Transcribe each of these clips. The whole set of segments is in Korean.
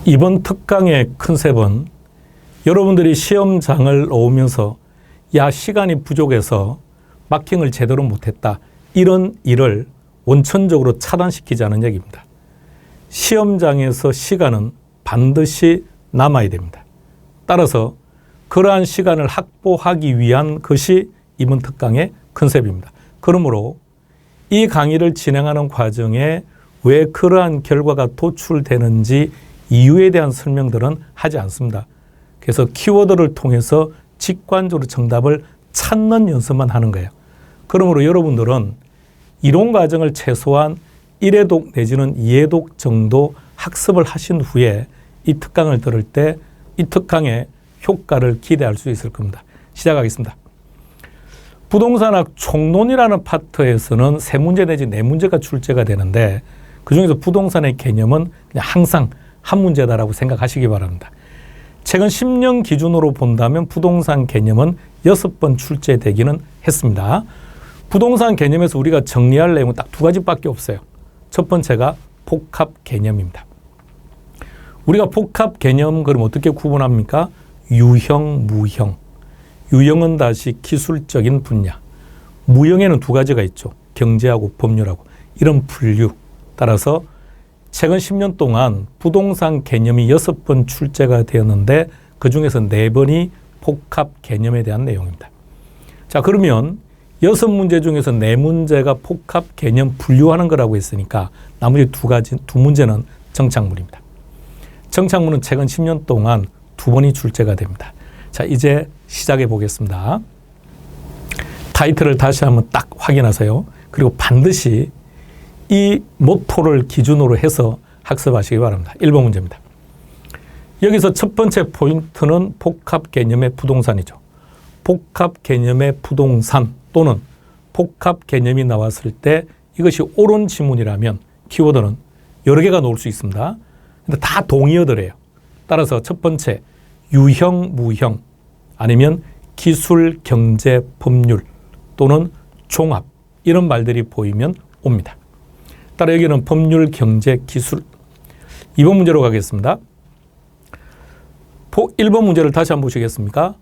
이번 특강의 컨셉은 여러분들이 시험장을 오면서 야, 시간이 부족해서 마킹을 제대로 못했다, 이런 일을 원천적으로 차단시키자는 얘기입니다. 시험장에서 시간은 반드시 남아야 됩니다. 따라서 그러한 시간을 확보하기 위한 것이 이번 특강의 컨셉입니다. 그러므로 이 강의를 진행하는 과정에 왜 그러한 결과가 도출되는지 이유에 대한 설명들은 하지 않습니다. 그래서 키워드를 통해서 직관적으로 정답을 찾는 연습만 하는 거예요. 그러므로 여러분들은 이론 과정을 최소한 1회독 내지는 2회독 정도 학습을 하신 후에 이 특강을 들을 때 이 특강의 효과를 기대할 수 있을 겁니다. 시작하겠습니다. 부동산학 총론이라는 파트에서는 3문제 내지 4문제가 출제가 되는데 그중에서 부동산의 개념은 그냥 항상 한 문제다라고 생각하시기 바랍니다. 최근 10년 기준으로 본다면 부동산 개념은 6번 출제되기는 했습니다. 부동산 개념에서 우리가 정리할 내용은 딱 2가지밖에 없어요. 첫 번째가 복합 개념입니다. 우리가 복합 개념 그럼 어떻게 구분합니까? 유형, 무형. 유형은 다시 기술적인 분야. 무형에는 2가지가 있죠. 경제하고 법률하고. 이런 분류. 따라서 최근 10년 동안 부동산 개념이 6번 출제가 되었는데 그중에서 4번이 복합 개념에 대한 내용입니다. 자, 그러면 6문제 중에서 4문제가 복합 개념 분류하는 거라고 했으니까 나머지 2문제는 정착물입니다. 정착물은 최근 10년 동안 2번이 출제가 됩니다. 자, 이제 시작해 보겠습니다. 타이틀을 다시 한번 딱 확인하세요. 그리고 반드시 이 모토를 기준으로 해서 학습하시기 바랍니다. 1번 문제입니다. 여기서 첫 번째 포인트는 복합 개념의 부동산이죠. 복합 개념의 부동산 또는 복합 개념이 나왔을 때 이것이 옳은 지문이라면 키워드는 여러 개가 나올 수 있습니다. 근데 다 동의어들이에요. 따라서 첫 번째 유형, 무형 아니면 기술, 경제, 법률 또는 종합 이런 말들이 보이면 옵니다. 따라 여기는 법률, 경제, 기술. 2번 문제로 가겠습니다. 1번 문제를 다시 한번 보시겠습니까?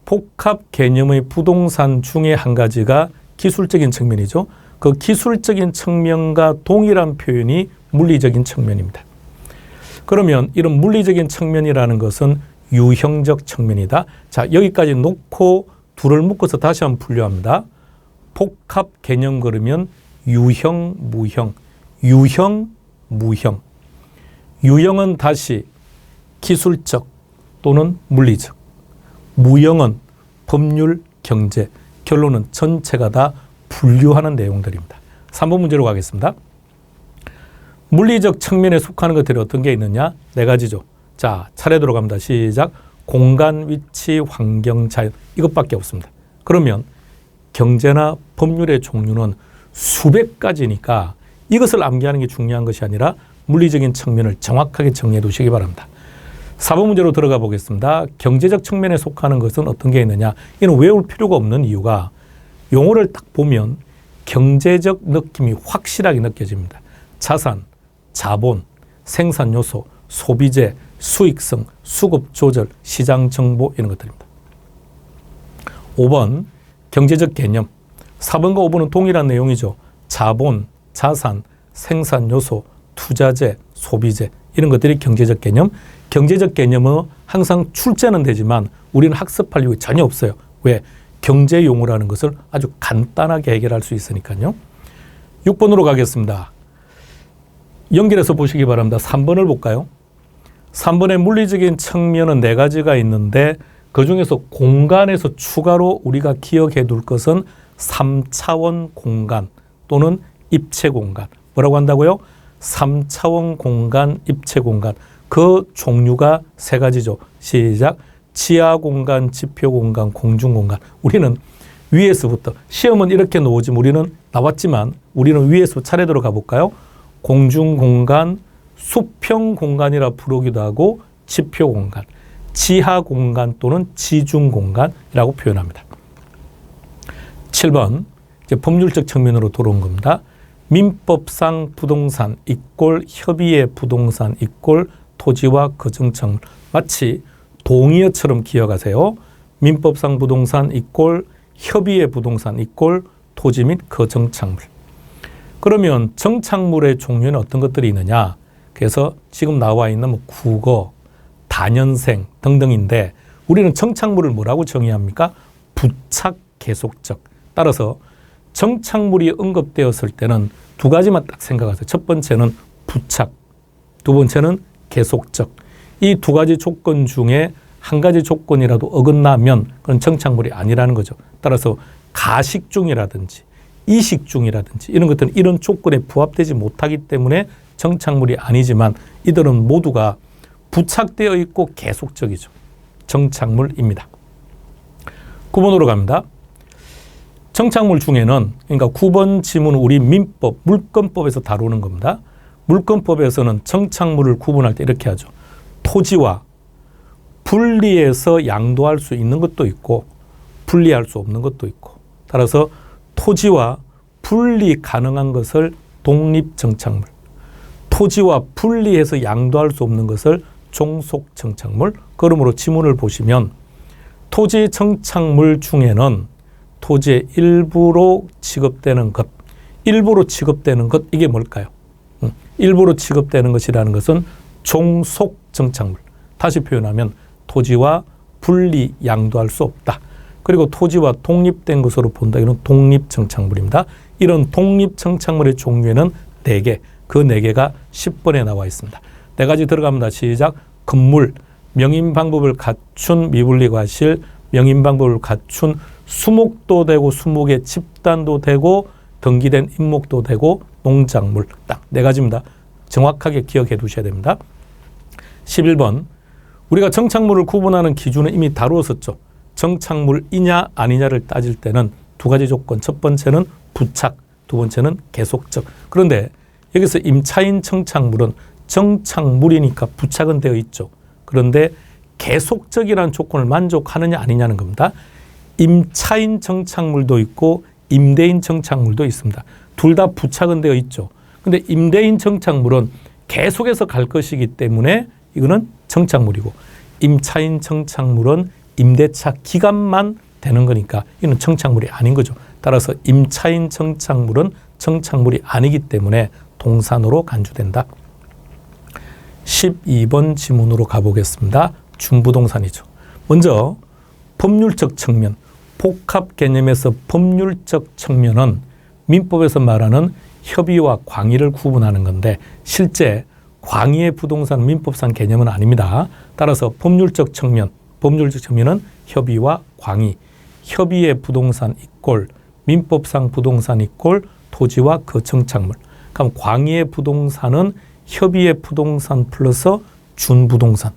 복합 개념의 부동산 중에 한 가지가 기술적인 측면이죠. 그 기술적인 측면과 동일한 표현이 물리적인 측면입니다. 그러면 이런 물리적인 측면이라는 것은 유형적 측면이다. 자, 여기까지 놓고 둘을 묶어서 다시 한번 분류합니다. 복합 개념 그러면 유형, 무형. 유형, 무형. 유형은 다시 기술적 또는 물리적. 무형은 법률, 경제. 결론은 전체가 다 분류하는 내용들입니다. 3번 문제로 가겠습니다. 물리적 측면에 속하는 것들이 어떤 게 있느냐? 4가지죠. 자, 차례대로 갑니다. 시작. 공간, 위치, 환경, 자연. 이것밖에 없습니다. 그러면 경제나 법률의 종류는 수백 가지니까 이것을 암기하는 게 중요한 것이 아니라 물리적인 측면을 정확하게 정리해 두시기 바랍니다. 4번 문제로 들어가 보겠습니다. 경제적 측면에 속하는 것은 어떤 게 있느냐? 이는 외울 필요가 없는 이유가 용어를 딱 보면 경제적 느낌이 확실하게 느껴집니다. 자산, 자본, 생산 요소, 소비재, 수익성, 수급 조절, 시장 정보 이런 것들입니다. 5번 경제적 개념. 4번과 5번은 동일한 내용이죠. 자본, 자산, 생산 요소, 투자재, 소비재 이런 것들이 경제적 개념. 경제적 개념은 항상 출제는 되지만 우리는 학습할 이유가 전혀 없어요. 왜? 경제 용어라는 것을 아주 간단하게 해결할 수 있으니까요. 6번으로 가겠습니다. 연결해서 보시기 바랍니다. 3번을 볼까요? 3번의 물리적인 측면은 4가지가 있는데 그중에서 공간에서 추가로 우리가 기억해 둘 것은 3차원 공간 또는 입체 공간. 뭐라고 한다고요? 3차원 공간, 입체 공간. 그 종류가 3가지죠. 시작. 지하 공간, 지표 공간, 공중 공간. 우리는 위에서부터 시험은 이렇게 나오지만 우리는 위에서 차례대로 가볼까요? 공중 공간, 수평 공간이라 부르기도 하고 지표 공간, 지하 공간 또는 지중 공간이라고 표현합니다. 7번 이제 법률적 측면으로 돌아온 겁니다. 민법상 부동산 이꼴 협의의 부동산 이꼴 토지와 거정착물. 마치 동의어처럼 기억하세요. 민법상 부동산 이꼴 협의의 부동산 이꼴 토지 및 거정착물. 그러면 정착물의 종류는 어떤 것들이 있느냐? 그래서 지금 나와 있는 뭐 국어, 다년생 등등인데 우리는 정착물을 뭐라고 정의합니까? 부착 계속적. 따라서 정착물이 언급되었을 때는 두 가지만 딱 생각하세요. 첫 번째는 부착, 두 번째는 계속적. 이 두 가지 조건 중에 한 가지 조건이라도 어긋나면 그건 정착물이 아니라는 거죠. 따라서 가식 중이라든지 이식 중이라든지 이런 것들은 이런 조건에 부합되지 못하기 때문에 정착물이 아니지만 이들은 모두가 부착되어 있고 계속적이죠. 정착물입니다. 9번으로 갑니다. 정착물 중에는 그러니까 9번 지문은 우리 민법, 물권법에서 다루는 겁니다. 물권법에서는 정착물을 구분할 때 이렇게 하죠. 토지와 분리해서 양도할 수 있는 것도 있고 분리할 수 없는 것도 있고 따라서 토지와 분리 가능한 것을 독립정착물, 토지와 분리해서 양도할 수 없는 것을 종속정착물. 그러므로 지문을 보시면 토지 정착물 중에는 토지의 일부로 취급되는 것, 일부로 취급되는 것 이게 뭘까요? 일부로 취급되는 것이라는 것은 종속정착물. 다시 표현하면 토지와 분리 양도할 수 없다. 그리고 토지와 독립된 것으로 본다. 이런 독립정착물입니다. 이런 독립정착물의 종류에는 4개, 그 4개가 10번에 나와 있습니다. 4가지 들어갑니다. 시작. 건물, 명인방법을 갖춘 미분리과실, 명인방법을 갖춘 수목도 되고 수목의 집단도 되고 등기된 임목도 되고 농작물. 딱 4가지입니다. 정확하게 기억해 두셔야 됩니다. 11번. 우리가 정착물을 구분하는 기준은 이미 다루었었죠. 정착물이냐 아니냐를 따질 때는 2가지 조건. 첫 번째는 부착, 두 번째는 계속적. 그런데 여기서 임차인 정착물은 정착물이니까 부착은 되어 있죠. 그런데 계속적이라는 조건을 만족하느냐 아니냐는 겁니다. 임차인 정착물도 있고 임대인 정착물도 있습니다. 둘 다 부착은 되어 있죠. 근데 임대인 정착물은 계속해서 갈 것이기 때문에 이거는 정착물이고 임차인 정착물은 임대차 기간만 되는 거니까 이는 정착물이 아닌 거죠. 따라서 임차인 정착물은 정착물이 아니기 때문에 동산으로 간주된다. 12번 지문으로 가보겠습니다. 중부동산이죠. 먼저 법률적 측면, 복합 개념에서 법률적 측면은 민법에서 말하는 협의와 광의를 구분하는 건데 실제 광의의 부동산 민법상 개념은 아닙니다. 따라서 법률적 측면은 협의와 광의, 협의의 부동산 이꼴 민법상 부동산 이꼴 토지와 거정착물. 그럼 광의의 부동산은 협의의 부동산 플러스 준부동산.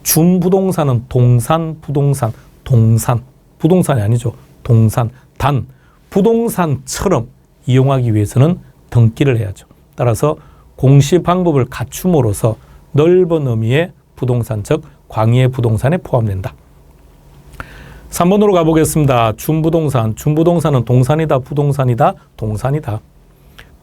준부동산은 동산, 부동산, 동산. 부동산이 아니죠. 동산. 단 부동산처럼 이용하기 위해서는 등기를 해야죠. 따라서 공시 방법을 갖춤으로써 넓은 의미의 부동산, 즉 광의의 부동산에 포함된다. 3번으로 가보겠습니다. 준부동산. 준부동산은 동산이다, 부동산이다, 동산이다.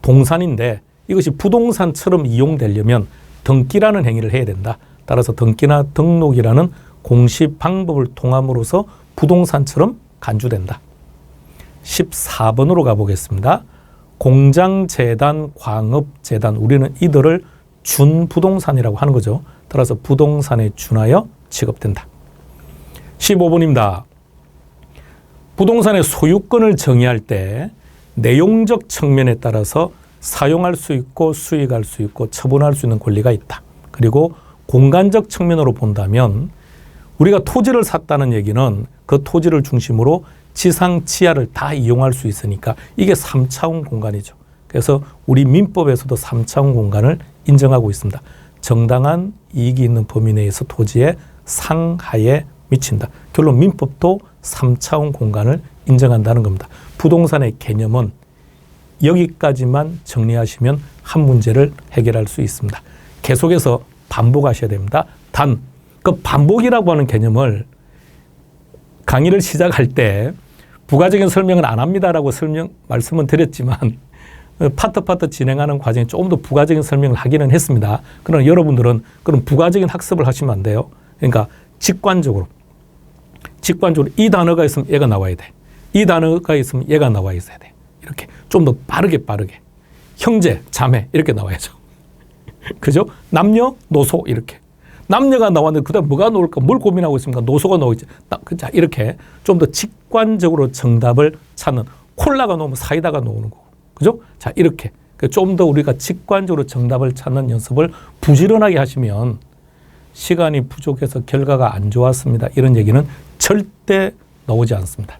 동산인데 이것이 부동산처럼 이용되려면 등기라는 행위를 해야 된다. 따라서 등기나 등록이라는 공시 방법을 통함으로써 부동산처럼 간주된다. 14번으로 가보겠습니다. 공장재단, 광업재단, 우리는 이들을 준부동산이라고 하는 거죠. 따라서 부동산에 준하여 취급된다. 15번입니다. 부동산의 소유권을 정의할 때 내용적 측면에 따라서 사용할 수 있고 수익할 수 있고 처분할 수 있는 권리가 있다. 그리고 공간적 측면으로 본다면 우리가 토지를 샀다는 얘기는 그 토지를 중심으로 지상 지하를 다 이용할 수 있으니까 이게 3차원 공간이죠. 그래서 우리 민법에서도 3차원 공간을 인정하고 있습니다. 정당한 이익이 있는 범위 내에서 토지의 상하에 미친다. 결론 민법도 3차원 공간을 인정한다는 겁니다. 부동산의 개념은 여기까지만 정리하시면 한 문제를 해결할 수 있습니다. 계속해서 반복하셔야 됩니다. 단, 그 반복이라고 하는 개념을 강의를 시작할 때 부가적인 설명은 안 합니다라고 말씀은 드렸지만 파트 진행하는 과정에 조금 더 부가적인 설명을 하기는 했습니다. 그러나 여러분들은 그런 부가적인 학습을 하시면 안 돼요. 그러니까 직관적으로 이 단어가 있으면 얘가 나와야 돼. 이 단어가 있으면 얘가 나와 있어야 돼. 이렇게 좀 더 빠르게 형제, 자매 이렇게 나와야죠. 그죠? 남녀, 노소 이렇게. 남녀가 나왔는데 그다음 뭐가 나올까? 뭘 고민하고 있습니까? 노소가 나오지. 자, 이렇게 좀 더 직관적으로 정답을 찾는. 콜라가 나오면 사이다가 나오는 거고. 그죠? 자, 이렇게 좀 더 우리가 직관적으로 정답을 찾는 연습을 부지런하게 하시면 시간이 부족해서 결과가 안 좋았습니다. 이런 얘기는 절대 나오지 않습니다.